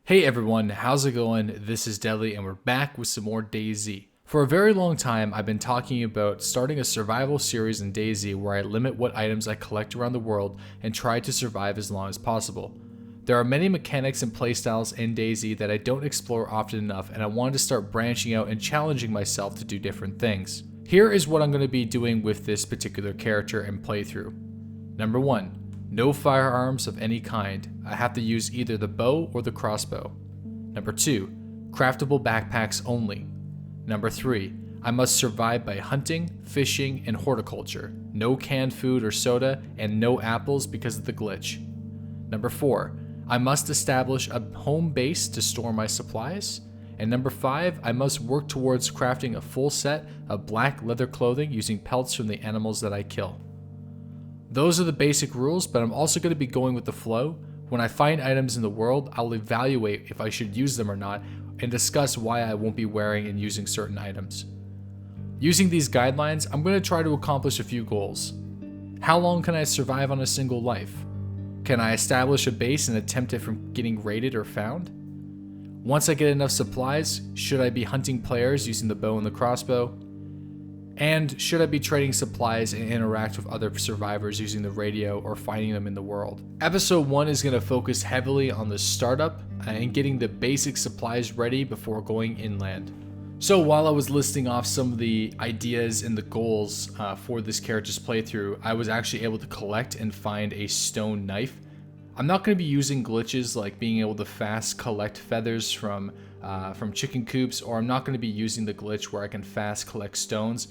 Hey everyone, how's it going? This is Deadly and we're back with some more DayZ. For a very long time, I've been talking about starting a survival series in DayZ where I limit what items I collect around the world and try to survive as long as possible. There are many mechanics and playstyles in DayZ that I don't explore often enough, and I wanted to start branching out and challenging myself to do different things. Here is what I'm going to be doing with this particular character and playthrough. Number 1. No firearms of any kind. I have to use either the bow or the crossbow. Number 2. Craftable backpacks only. Number 3. I must survive by hunting, fishing, and horticulture. No canned food or soda, and no apples because of the glitch. Number 4. I must establish a home base to store my supplies. And number 5. I must work towards crafting a full set of black leather clothing using pelts from the animals that I kill. Those are the basic rules, but I'm also going to be going with the flow. When I find items in the world, I'll evaluate if I should use them or not, and discuss why I won't be wearing and using certain items. Using these guidelines, I'm going to try to accomplish a few goals. How long can I survive on a single life? Can I establish a base and attempt it from getting raided or found? Once I get enough supplies, should I be hunting players using the bow and the crossbow? And should I be trading supplies and interact with other survivors using the radio or finding them in the world? Episode 1 is going to focus heavily on the startup and getting the basic supplies ready before going inland. So while I was listing off some of the ideas and the goals for this character's playthrough, I was actually able to collect and find a stone knife. I'm not going to be using glitches like being able to fast collect feathers from chicken coops, or I'm not going to be using the glitch where I can fast collect stones.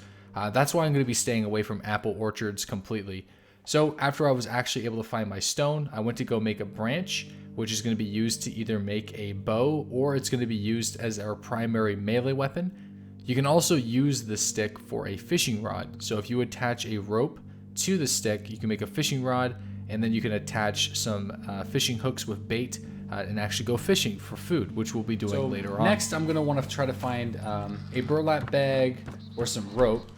That's why I'm going to be staying away from apple orchards completely. So after I was actually able to find my stone, I went to go make a branch, which is going to be used to either make a bow or it's going to be used as our primary melee weapon. You can also use the stick for a fishing rod. So if you attach a rope to the stick, you can make a fishing rod, and then you can attach some fishing hooks with bait and actually go fishing for food, which we'll be doing later on. Next, I'm going to want to try to find a burlap bag or some rope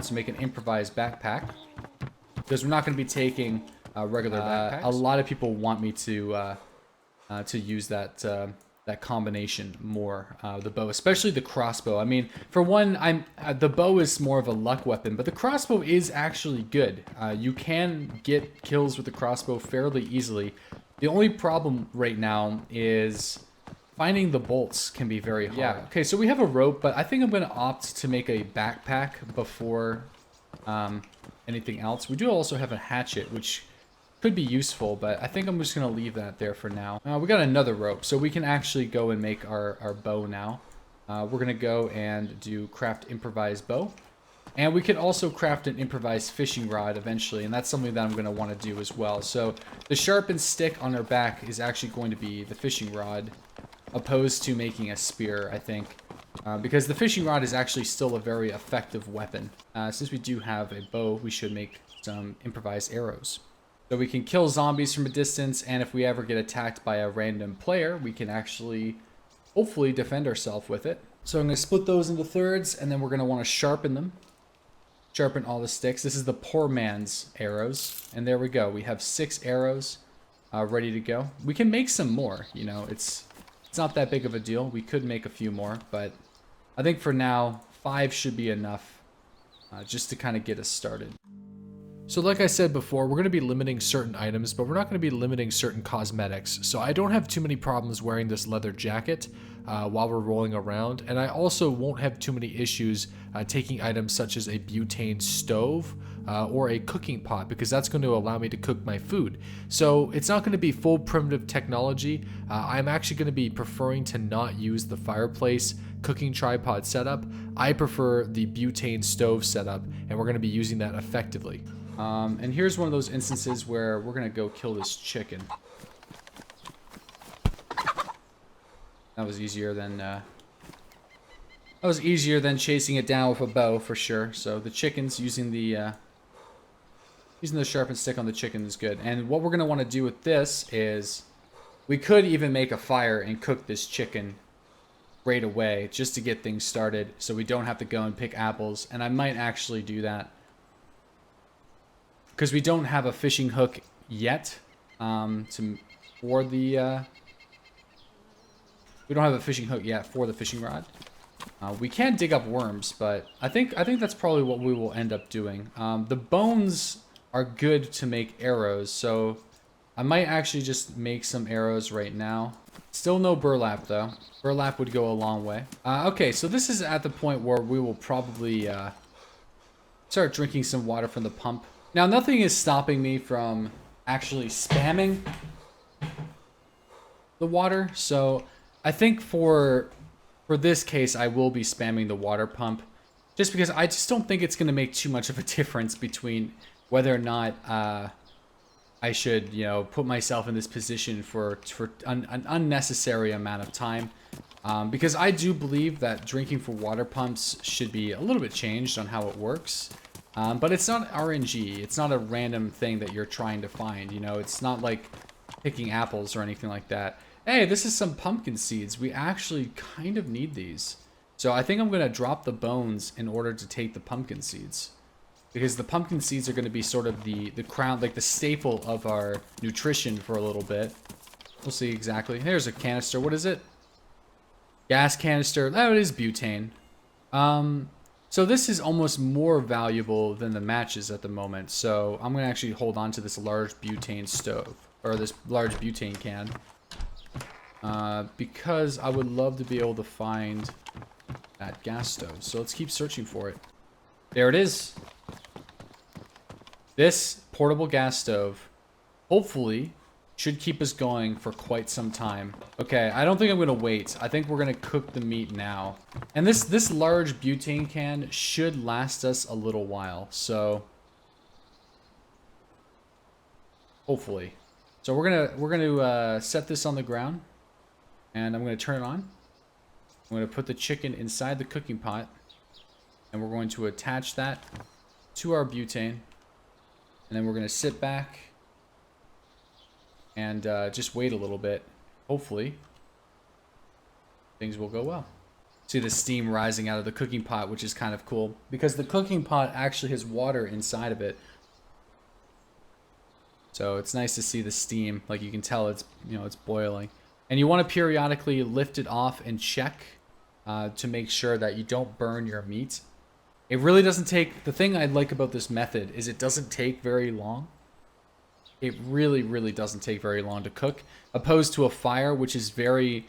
to make an improvised backpack, because we're not going to be taking regular backpacks. A lot of people want me to use that combination more, the bow, especially the crossbow. I mean, for one, the bow is more of a luck weapon, but the crossbow is actually good. You can get kills with the crossbow fairly easily. The only problem right now is finding the bolts can be very hard. Yeah. Okay, so we have a rope, but I think I'm going to opt to make a backpack before anything else. We do also have a hatchet, which could be useful, but I think I'm just going to leave that there for now. We got another rope, so we can actually go and make our bow now. We're going to go and do craft improvised bow. And we can also craft an improvised fishing rod eventually, and that's something that I'm going to want to do as well. So the sharpened stick on our back is actually going to be the fishing rod, opposed to making a spear, I think. Because the fishing rod is actually still a very effective weapon. Since we do have a bow, we should make some improvised arrows. So we can kill zombies from a distance, and if we ever get attacked by a random player, we can actually, hopefully, defend ourselves with it. So I'm going to split those into thirds, and then we're going to want to sharpen them. Sharpen all the sticks. This is the poor man's arrows. And there we go. We have 6 arrows ready to go. We can make some more, you know, it's not that big of a deal. We could make a few more, but I think for now, 5 should be enough just to kind of get us started. So like I said before, we're going to be limiting certain items, but we're not going to be limiting certain cosmetics. So I don't have too many problems wearing this leather jacket while we're rolling around. And I also won't have too many issues taking items such as a butane stove or a cooking pot, because that's going to allow me to cook my food. So it's not going to be full primitive technology. I'm actually going to be preferring to not use the fireplace cooking tripod setup. I prefer the butane stove setup, and we're going to be using that effectively. And here's one of those instances where we're gonna go kill this chicken. That was easier than chasing it down with a bow for sure. So the chicken's using the sharpened stick on the chicken is good. And what we're gonna want to do with this is we could even make a fire and cook this chicken right away just to get things started, so we don't have to go and pick apples. And I might actually do that, because we don't have a fishing hook yet for the We don't have a fishing hook yet for the fishing rod. We can dig up worms, but I think that's probably what we will end up doing. The bones are good to make arrows, so I might actually just make some arrows right now. Still no burlap though. Burlap would go a long way. Okay, so this is at the point where we will probably start drinking some water from the pump. Now, nothing is stopping me from actually spamming the water, so I think for this case, I will be spamming the water pump, just because I just don't think it's going to make too much of a difference between whether or not I should, you know, put myself in this position for an unnecessary amount of time. Because I do believe that drinking for water pumps should be a little bit changed on how it works. But it's not RNG. It's not a random thing that you're trying to find, you know. It's not like picking apples or anything like that. Hey, this is some pumpkin seeds. We actually kind of need these. So I think I'm going to drop the bones in order to take the pumpkin seeds. Because the pumpkin seeds are going to be sort of the crown, like the staple of our nutrition for a little bit. We'll see exactly. There's a canister. What is it? Gas canister. Oh, it is butane. So this is almost more valuable than the matches at the moment. So I'm going to actually hold on to this large butane stove. Or this large butane can. Because I would love to be able to find that gas stove. So let's keep searching for it. There it is. This portable gas stove, hopefully, should keep us going for quite some time. Okay, I don't think I'm going to wait. I think we're going to cook the meat now. And this large butane can should last us a little while. So, hopefully. So we're gonna set this on the ground. And I'm going to turn it on. I'm going to put the chicken inside the cooking pot. And we're going to attach that to our butane. And then we're going to sit back and just wait a little bit. Hopefully, things will go well. See the steam rising out of the cooking pot, which is kind of cool. Because the cooking pot actually has water inside of it. So it's nice to see the steam. Like you can tell it's, you know, it's boiling. And you want to periodically lift it off and check to make sure that you don't burn your meat. It really doesn't take, the thing I like about this method is it doesn't take very long. It really, really doesn't take very long to cook, opposed to a fire, which is very,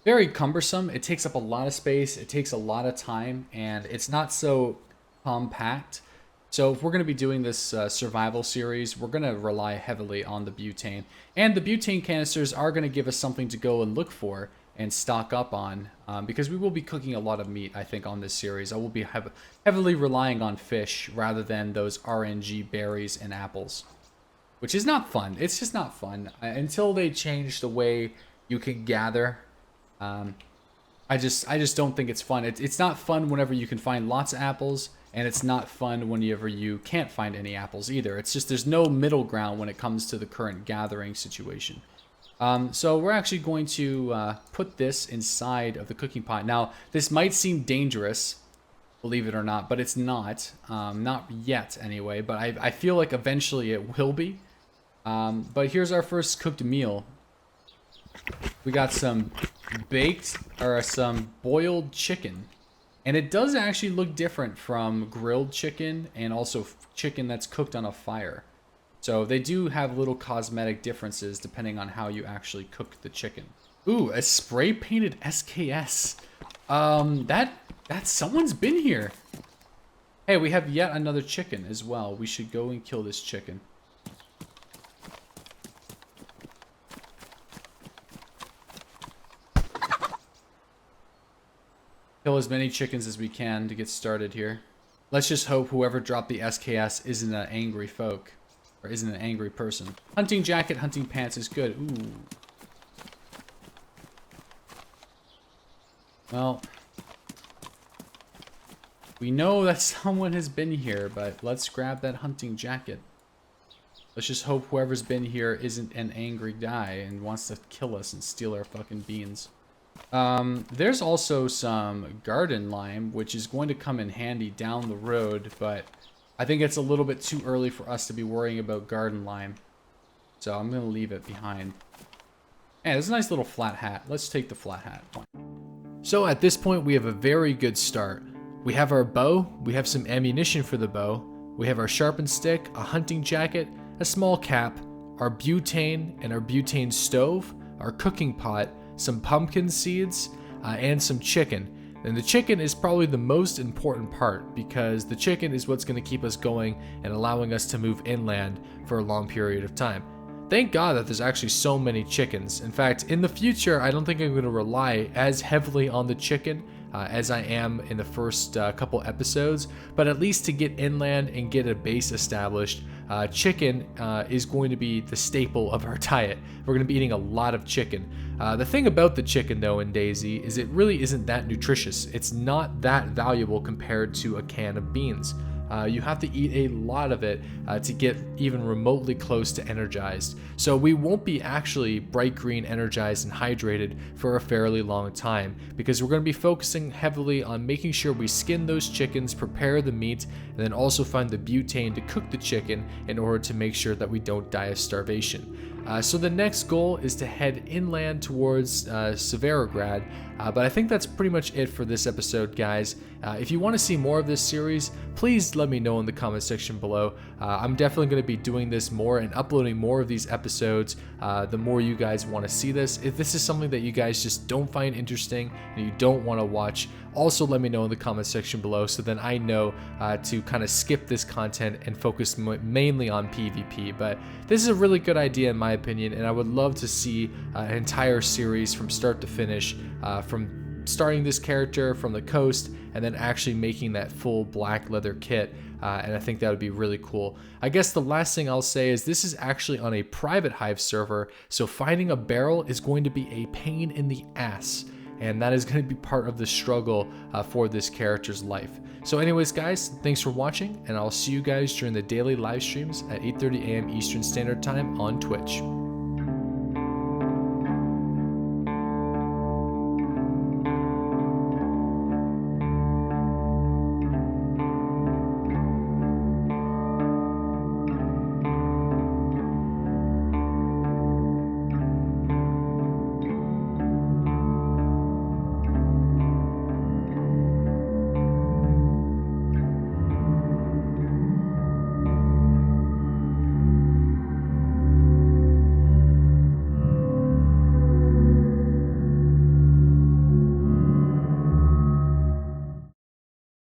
very cumbersome. It takes up a lot of space, it takes a lot of time, and it's not so compact. So if we're going to be doing this survival series, we're going to rely heavily on the butane. And the butane canisters are going to give us something to go and look for and stock up on, because we will be cooking a lot of meat, I think, on this series. I will be heavily relying on fish rather than those RNG berries and apples, which is not fun. It's just not fun until they change the way you can gather. I just don't think it's fun. It's not fun whenever you can find lots of apples, and it's not fun whenever you can't find any apples either. It's just there's no middle ground when it comes to the current gathering situation. So we're actually going to put this inside of the cooking pot. Now, this might seem dangerous, believe it or not, but it's not. Not yet, anyway, but I feel like eventually it will be. But here's our first cooked meal. We got some some boiled chicken. And it does actually look different from grilled chicken and also chicken that's cooked on a fire. So they do have little cosmetic differences depending on how you actually cook the chicken. Ooh, a spray painted SKS. That someone's been here. Hey, we have yet another chicken as well. We should go and kill this chicken. Kill as many chickens as we can to get started here. Let's just hope whoever dropped the SKS isn't an angry folk. Or isn't an angry person. Hunting jacket, hunting pants is good. Ooh. Well, we know that someone has been here, but let's grab that hunting jacket. Let's just hope whoever's been here isn't an angry guy and wants to kill us and steal our fucking beans. There's also some garden lime, which is going to come in handy down the road, but I think it's a little bit too early for us to be worrying about garden lime. So I'm going to leave it behind. Hey, there's a nice little flat hat. Let's take the flat hat. So at this point, we have a very good start. We have our bow, we have some ammunition for the bow, we have our sharpened stick, a hunting jacket, a small cap, our butane and our butane stove, our cooking pot, some pumpkin seeds, and some chicken. And the chicken is probably the most important part because the chicken is what's going to keep us going and allowing us to move inland for a long period of time. Thank God that there's actually so many chickens. In fact, in the future, I don't think I'm going to rely as heavily on the chicken as I am in the first couple episodes, but at least to get inland and get a base established, chicken is going to be the staple of our diet. We're going to be eating a lot of chicken. The thing about the chicken though in DayZ is it really isn't that nutritious. It's not that valuable compared to a can of beans. You have to eat a lot of it to get even remotely close to energized. So we won't be actually bright green, energized, and hydrated for a fairly long time because we're going to be focusing heavily on making sure we skin those chickens, prepare the meat, and then also find the butane to cook the chicken in order to make sure that we don't die of starvation. So the next goal is to head inland towards Severograd, but I think that's pretty much it for this episode, guys. If you want to see more of this series, please let me know in the comment section below. I'm definitely going to be doing this more and uploading more of these episodes the more you guys want to see this. If this is something that you guys just don't find interesting and you don't want to watch, also let me know in the comment section below so then I know to kind of skip this content and focus mainly on PvP. But this is a really good idea in my opinion, and I would love to see an entire series from start to finish, from starting this character from the coast and then actually making that full black leather kit, and I think that would be really cool. I guess the last thing I'll say is this is actually on a private Hive server, so finding a barrel is going to be a pain in the ass, and that is going to be part of the struggle for this character's life. So anyways guys, thanks for watching, and I'll see you guys during the daily live streams at 8:30 a.m. Eastern Standard Time on Twitch.